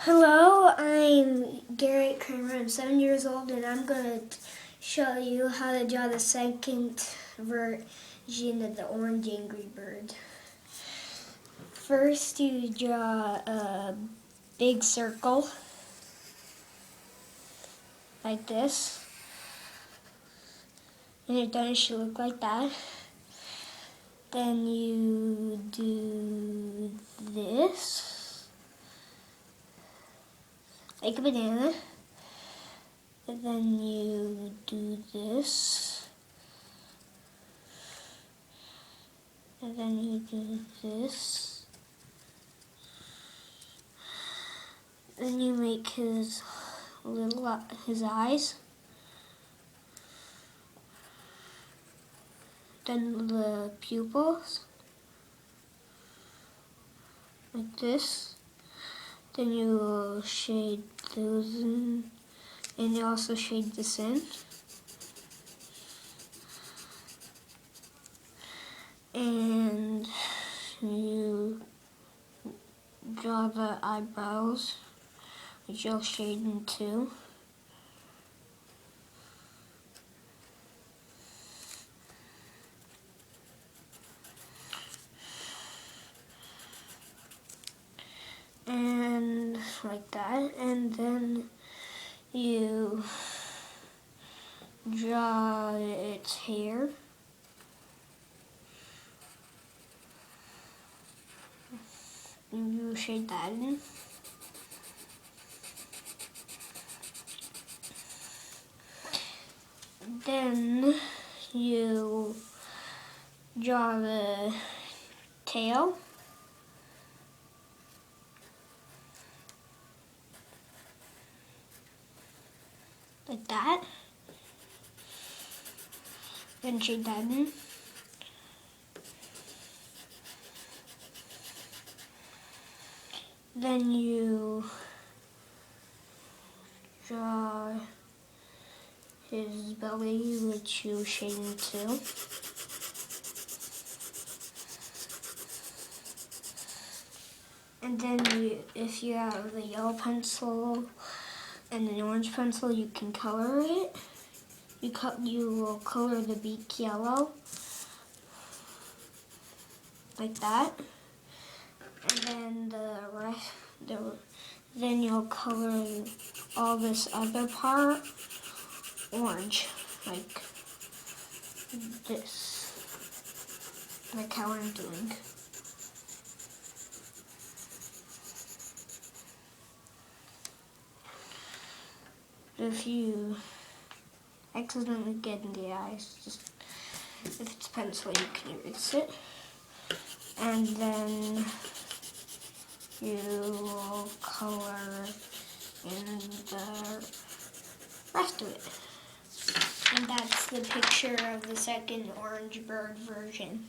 Hello, I'm Garrett Kramer. I'm 7 years old, and I'm going to show you how to draw the second version of the orange angry bird. First, you draw a big circle like this. When you're done, it should look like that. Then you do this, like a banana. And then you do this. And then you do this. Then you make his eyes. Then the pupils, like this. Then you will shade those in, and you also shade this in. And you draw the eyebrows, which you'll shade in too. And like that, and then you draw its hair. And you shade that in. Then you draw the tail. Like that. Then shade that in. Then you draw his belly, which you shade in too. And then if you have the yellow pencil and an orange pencil, you can color it. You will color the beak yellow, like that. And then then you'll color all this other part orange, like this, like how I'm doing. If you accidentally get in the eyes, just if it's pencil, you can erase it. And then you will color in the rest of it. And that's the picture of the second orange bird version.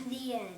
The end.